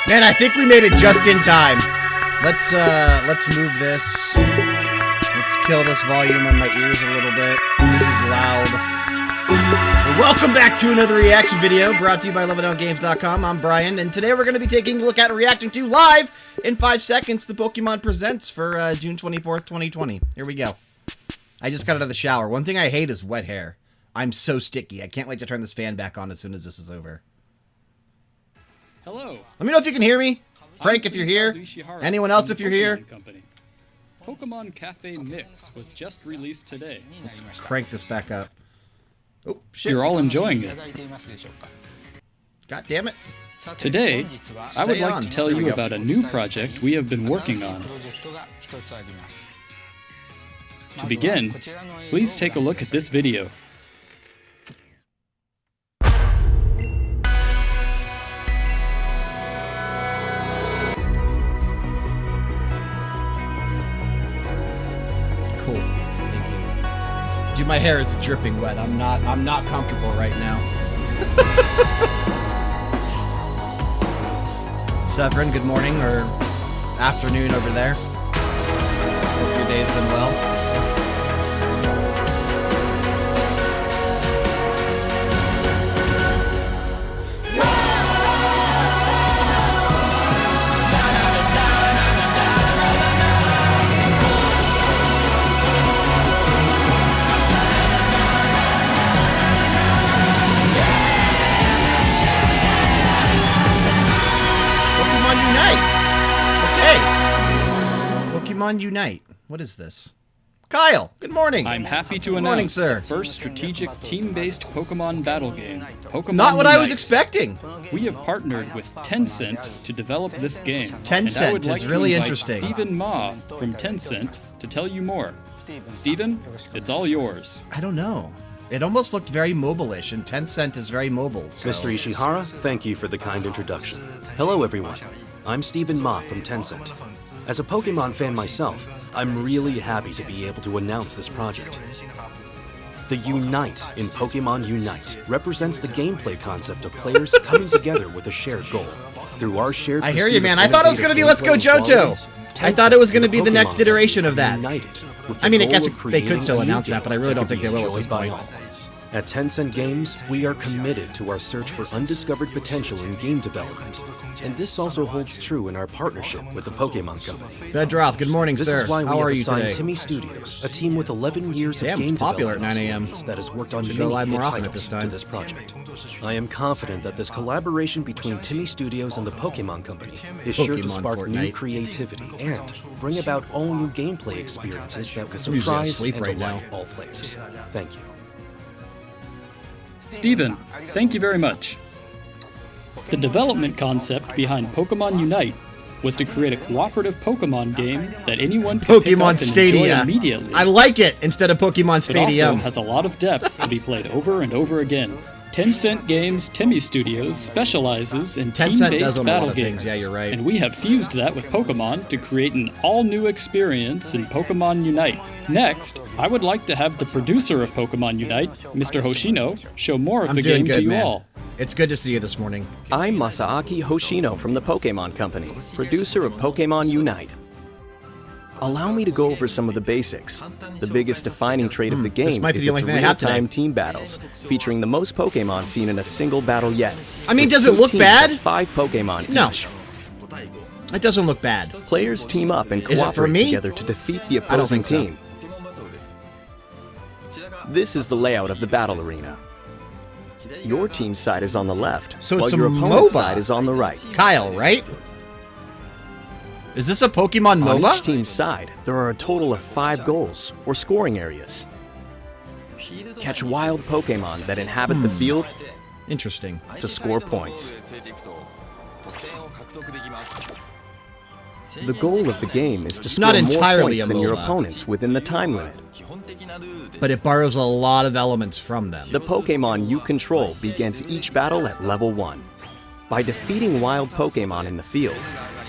Man, I think we made it just in time. Let's move this. Let's kill this volume on my ears a little bit. This is loud. Well, welcome back to another reaction video brought to you by LevelDownGames.com. I'm Brian, and today we're going to be taking a look at and reacting to live in 5 seconds the Pokemon Presents for June 24th, 2020. Here we go. I just got out of the shower. One thing I hate is wet hair. I'm so sticky. I can't wait to turn this fan back on as soon as this is over. Hello. Let me know if you can hear me. Frank, if you're here. Anyone else, if you're here. Pokemon Cafe Mix was just released today. Let's crank this back up. Oh, shit. You're all enjoying it. God damn it. Today, I would like to tell you about a new project we have been working on. To begin, please take a look at this video. Cool. Thank you. Dude, my hair is dripping wet. I'm not comfortable right now. Severin, good morning or afternoon over there. Hope your day's been well. Pokemon Unite. What is this? Kyle, good morning. I'm happy to announce the first strategic team-based Pokemon battle game, Pokemon Not what Unite. I was expecting. We have partnered with Tencent to develop this game. Tencent is really interesting. Stephen Ma from Tencent to tell you more. Stephen, it's all yours. I don't know. It almost looked very mobile-ish, and Tencent is very mobile. So. Mr. Ishihara, thank you for the kind introduction. Hello, everyone. I'm Stephen Ma from Tencent. As a Pokemon fan myself, I'm really happy to be able to announce this project. The Unite in Pokemon Unite represents the gameplay concept of players coming together with a shared goal. Through our shared I hear you, man. I thought it was going to be Let's Go Johto. I thought it was going to be the next iteration of that. I mean, I guess they could still announce that, but I really don't think they will at this point. At Tencent Games, we are committed to our search for undiscovered potential in game development. And this also holds true in our partnership with the Pokemon Company. Bedroth, good morning, sir. This is why we How are have you assigned today? Timmy Studios, a team with 11 years of game popular at development 9 a.m. experience that has worked on Should many go live more hit often at titles this time. to this project. I am confident that this collaboration between Timmy Studios and the Pokemon Company is sure to spark new creativity and bring about all new gameplay experiences that will surprise and delight all players. Thank you. Stephen, thank you very much. The development concept behind Pokemon Unite was to create a cooperative Pokemon game that anyone could pick up Pokemon and Stadia. enjoy immediately. I like it instead of Pokemon It also Stadium. has a lot of depth to be played over and over again. Tencent Games Timmy Studios specializes in Tencent does team-based own a lot battle of things. games. Yeah, you're right. And we have fused that with Pokemon to create an all-new experience in Pokemon Unite. Next, I would like to have the producer of Pokemon Unite, Mr. Hoshino, show more of I'm the doing game good, to you man. all. It's good to see you this morning. I'm Masaaki Hoshino from the Pokemon Company, producer of Pokemon Unite. Allow me to go over some of the basics. The biggest defining trait of the game might be is the only its thing I have today. real-time team battles, featuring the most Pokemon seen in a single battle yet. I mean, With does it two look teams bad? of 5 Pokemon No. each. It doesn't look bad. Players team up and Is it for cooperate me? together to defeat the I don't opposing think so. team. This is the layout of the battle arena. Your team's side is on the left, So while it's a your opponent's MOBA. side is on the right. Kyle, right? Is this a Pokemon On MOBA? each team's side, there are a total of 5 goals, or scoring areas. Catch wild Pokemon that inhabit the field Interesting. to score points. The goal of the game is to score not more entirely points a than your MOBA. opponents within the time limit. But it borrows a lot of elements from them. The Pokemon you control begins each battle at level 1. By defeating wild Pokemon in the field,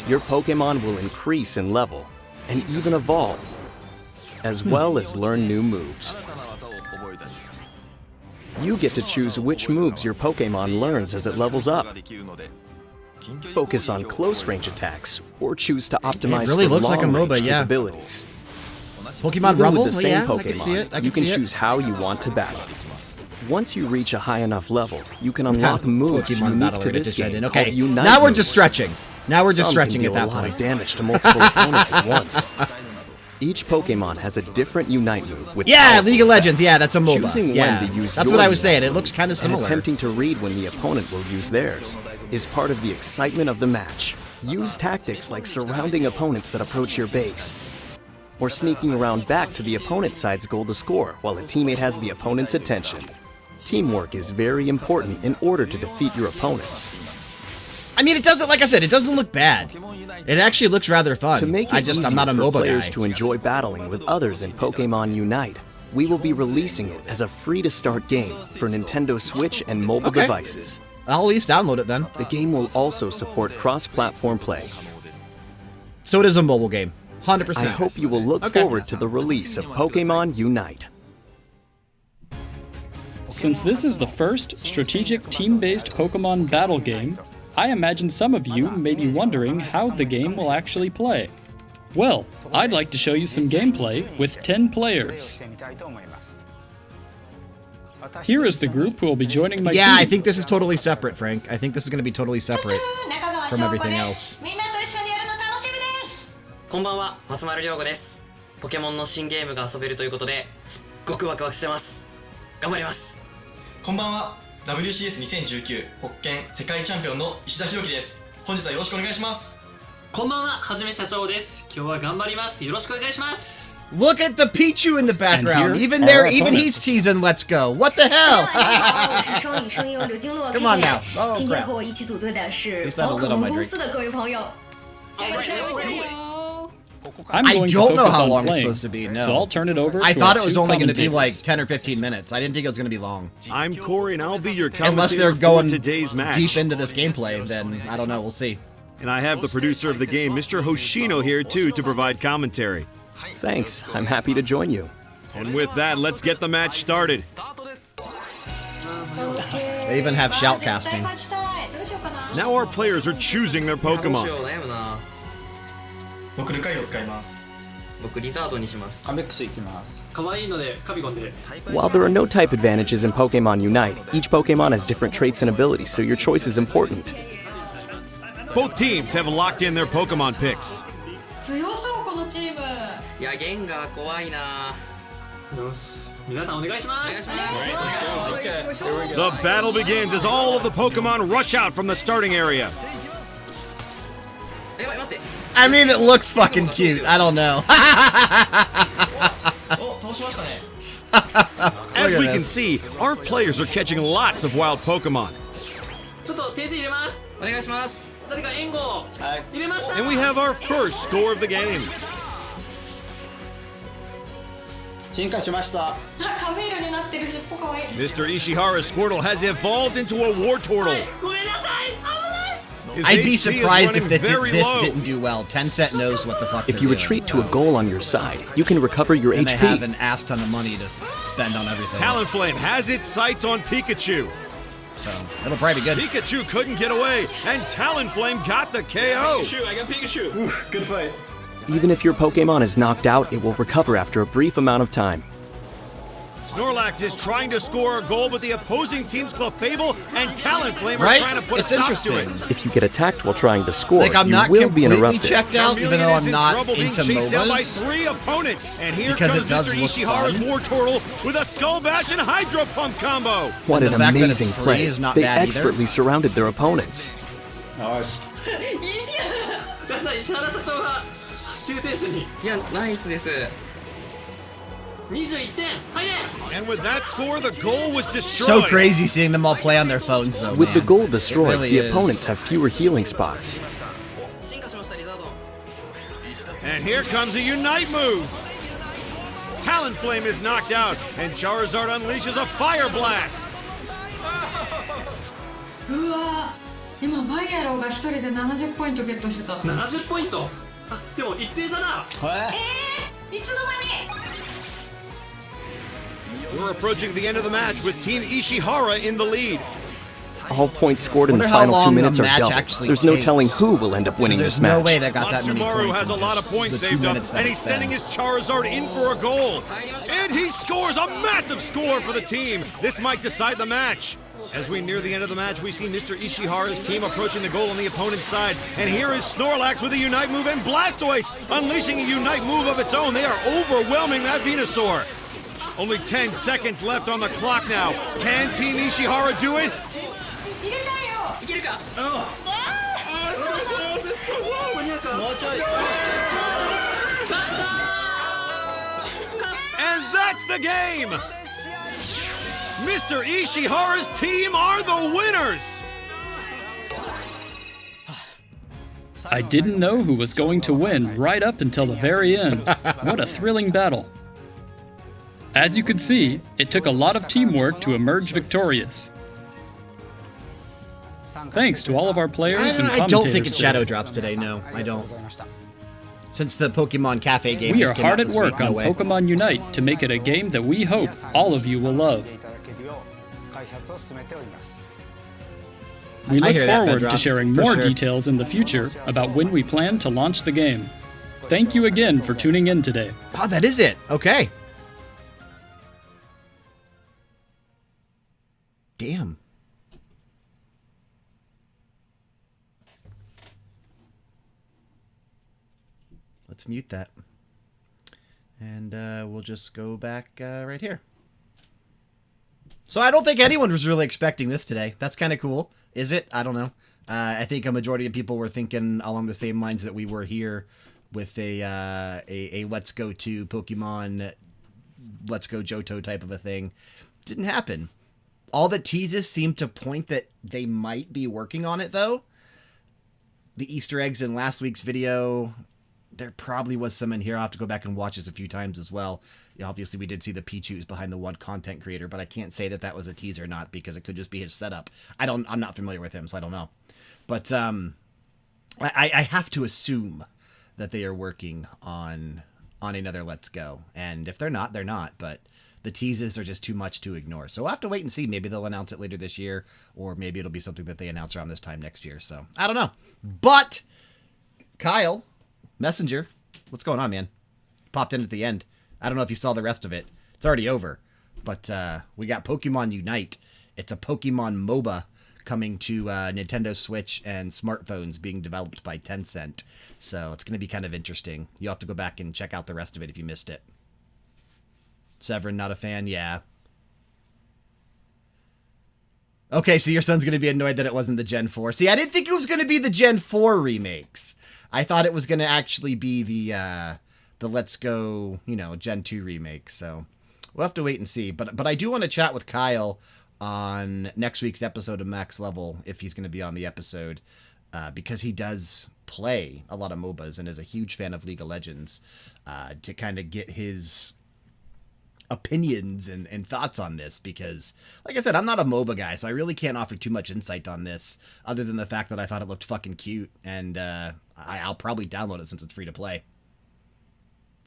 your Pokemon will increase in level and even evolve, as well as learn new moves. You get to choose which moves your Pokemon learns as it levels up. focus on close-range attacks, or choose to optimize really for looks like a long-range MOBA, yeah. capabilities. Pokemon Even Rumble? with the same Yeah, Pokemon, I can see it. I you can see choose how you want to battle. Once you reach a high enough level, you can unlock it. moves Pokemon unique Battle to Arena this Edition I game did. called Okay, Unite now we're moves. just stretching. Now we're just Some stretching can at deal that a lot point. of damage to multiple opponents at once. Each Pokemon has a different Unite move with Yeah, powerful League of Legends. effects. Yeah, that's a MOBA. Choosing Yeah, when to use that's your what I was saying. Unite It looks kind of and similar. attempting to read when the opponent will use theirs is part of the excitement of the match. Use tactics like surrounding opponents that approach your base, or sneaking around back to the opponent's side's goal to score while a teammate has the opponent's attention. Teamwork is very important in order to defeat your opponents. I mean, it doesn't, like I said, it doesn't look bad. It actually looks rather fun. To make it I'm not a easier for MOBA players guy. to enjoy battling with others in Pokemon Unite, we will be releasing it as a free-to-start game for Nintendo Switch and mobile Okay. devices. I'll at least download it then. The game will also support cross-platform play. So it is a mobile game. 100%. I hope you will look Okay. forward to the release of Pokemon Unite. Since this is the first strategic team-based Pokemon battle game, I imagine some of you may be wondering how the game will actually play. Well, I'd like to show you some gameplay with 10 players. Here is the group who will be joining my Yeah, I team. think this is totally separate, Frank. I think this is going to be totally separate from everything else. みんなと一緒にやるの楽しみです。こんばんは、松丸亮吾です。ポケモンの新ゲームが遊べるということで、すっごくワクワクしてます。頑張ります。こんばんは WCS2019 ホッケン世界チャンピオンの石田博樹です。本日はよろしくお願いします。こんばんは、はじめ社長です。今日は頑張ります。よろしくお願いします。 Look at the Pichu in the background. And here Even are there, our even he's opponents. teasing "Let's go." What the hell? 我是双语声优刘金洛 Come on KK now. Oh, 今天 crap. 和我一起组队的是 Please have a 宝可 little, 梦 my 公 drink. 司的各位朋友。 I'm I going to don't know focus how on long it's playing, supposed to be, no. so I'll turn it over I to thought our it was two only going to be like commentators. 10 or 15 minutes. I didn't think it was going to be long. I'm Corey, and I'll be your Unless commentator they're for going today's match. deep into this gameplay, then I don't know. We'll see. And I have the producer of the game, Mr. Hoshino, here too to provide commentary. Thanks, I'm happy to join you. And with that, let's get the match started. They even have shoutcasting. 勝ちたい。どうしようかな。 Now our players are choosing their どうしよ Pokemon. う、悩むな。僕ルカリを使います。僕リザードにします。カメックスいきます。可愛いのでカビゴンで。 While there are no type advantages in Pokemon Unite, each Pokemon has different traits and abilities, so your choice is important. Both teams have locked in their Pokemon picks. 強そうこのチーム。いや、ゲンガー怖いな。よし、皆さんお願いします。お願いします。 The battle begins as all of the Pokemon rush out from the starting area. やばい、待って。 I mean, it looks fucking cute. I don't know. お、倒しましたね。 As at we can this. see, our players are catching lots of wild Pokemon. ちょっと訂正入れます。お願いします。誰か援護。入れました。 And we have our first score of the game. あ、カメールになってる尻尾かわいい。 Mr. Ishihara Squirtle has evolved into a Wartortle. ごめんなさい。危ない。 His I'd be HP is surprised if running very this low. didn't do well. Tencent knows what the fuck If they're you doing, retreat to a so- goal on your side, you can recover your and they have HP. an ass ton of money to spend on everything. Talonflame has its sights on Pikachu. So it'll probably be good. Pikachu couldn't get away, and Talonflame got the KO. Even if your Pokemon is knocked out, it will recover after a brief amount of time. Snorlax is trying to score a goal, but the opposing team's Clefable and Talonflame Right? are trying to put It's a stop to interesting. it. If you get attacked while trying to score, Like, I'm you not will be completely interrupted. checked out, even though Charmeleon is I'm in not trouble, being into chased down by MOBAs. 3 opponents. And here Because comes it does Mr. look Ishihara's fun. Wartortle with a Skull Bash and Hydro Pump combo. What The an fact that it's amazing free play. is not They bad either. expertly surrounded their opponents. なんだ、石原社長が救世主に。いや、ナイスです。21点。入れ。 And with that score, the goal was So destroyed. crazy seeing them all play on their phones, though. With the man. goal It destroyed, really the is. opponents have fewer healing spots. 進化しました、リザード。 And here comes a Unite move. Talonflame is knocked out, and Charizard unleashes a Fire Blast. うわー、今バイアローが一人で70ポイントゲットしてた。 70ポイント。あ、でも一定差だ。いつの間に。 We're approaching the end of the match with Team Ishihara in the lead. All points scored in the Wonder how final 2 long minutes a are match double. actually There's no takes. telling who will end up winning There's this no match. way they got that many Matsumaru points. has in a lot just of points the 2 saved up, minutes that and it he's sending spent. his Charizard in for a goal. And he scores a massive score for the team. This might decide the match. As we near the end of the match, we see Mr. Ishihara's team approaching the goal on the opponent's side. And here is Snorlax with a Unite move, and Blastoise unleashing a Unite move of its own. They are overwhelming that Venusaur. Only 10 seconds left on the clock now. Can Team Ishihara do it? And that's the game! Mr. Ishihara's team are the winners! I didn't know who was going to win right up until the very end. What a thrilling battle. As you could see, it took a lot of teamwork to emerge victorious. Thanks to all of our players and I don't think commentators it's today. Shadow Drops today, no, I don't. Since the Pokemon Cafe game We just are came hard out at this work week, no on way. Pokemon Unite to make it a game that we hope all of you will love. We I look hear that, forward to Bedroth, sharing for more sure. details in the future about when we plan to launch the game. Thank you again for tuning in today. Oh, that is it. Okay. Damn. Let's mute that. And we'll just go back right here. So I don't think anyone was really expecting this today. That's kind of cool. Is it? I don't know. I think a majority of people were thinking along the same lines that we were here with a Let's Go to Pokemon, Let's Go Johto type of a thing. Didn't happen. All the teases seem to point that they might be working on it, though. The Easter eggs in last week's video, there probably was some in here. I'll have to go back and watch this a few times as well. Yeah, obviously, we did see the Pichu's behind the one content creator, but I can't say that that was a teaser or not because it could just be his setup. I'm not familiar with him, so I don't know. But I have to assume that they are working on another Let's Go. And if they're not, they're not. But the teases are just too much to ignore. So we'll have to wait and see. Maybe they'll announce it later this year, or maybe it'll be something that they announce around this time next year. So I don't know. But Kyle, Messenger, what's going on, man? Popped in at the end. I don't know if you saw the rest of it. It's already over. But we got Pokemon Unite. It's a Pokemon MOBA coming to Nintendo Switch and smartphones, being developed by Tencent. So it's going to be kind of interesting. You'll have to go back and check out the rest of it if you missed it. Severin, not a fan? Yeah. Okay, so your son's going to be annoyed that it wasn't the Gen 4. See, I didn't think it was going to be the Gen 4 remakes. I thought it was going to actually be the Let's Go, Gen 2 remake. So we'll have to wait and see. But I do want to chat with Kyle on next week's episode of Max Level, if he's going to be on the episode, because he does play a lot of MOBAs and is a huge fan of League of Legends, to kind of get his opinions and thoughts on this, because like I said, I'm not a MOBA guy, so I really can't offer too much insight on this other than the fact that I thought it looked fucking cute, and I'll probably download it since it's free to play.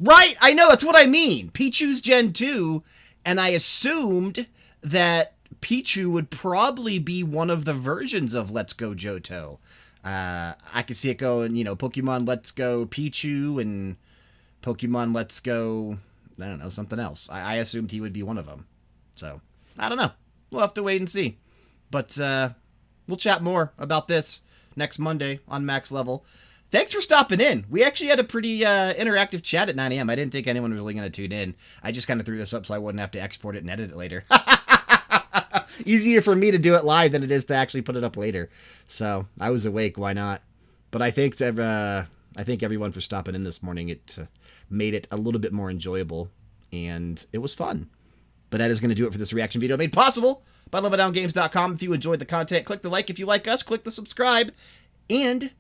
Right, I know, that's what I mean. Pichu's Gen 2, and I assumed that Pichu would probably be one of the versions of Let's Go Johto. I could see it going, Pokemon Let's Go Pichu and Pokemon Let's Go, I don't know, something else. I assumed he would be one of them. So, I don't know. We'll have to wait and see. But we'll chat more about this next Monday on Max Level. Thanks for stopping in. We actually had a pretty interactive chat at 9 a.m. I didn't think anyone was really going to tune in. I just kind of threw this up so I wouldn't have to export it and edit it later. Easier for me to do it live than it is to actually put it up later. So I was awake. Why not? But I thank everyone for stopping in this morning. It made it a little bit more enjoyable, and it was fun. But that is going to do it for this reaction video made possible by LevelDownGames.com. If you enjoyed the content, click the like. If you like us, click the subscribe, and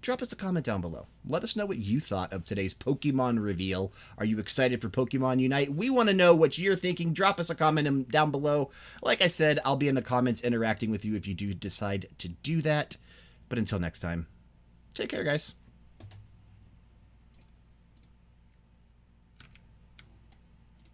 drop us a comment down below. Let us know what you thought of today's Pokemon reveal. Are you excited for Pokemon Unite? We want to know what you're thinking. Drop us a comment down below. Like I said, I'll be in the comments interacting with you if you do decide to do that. But until next time, take care, guys.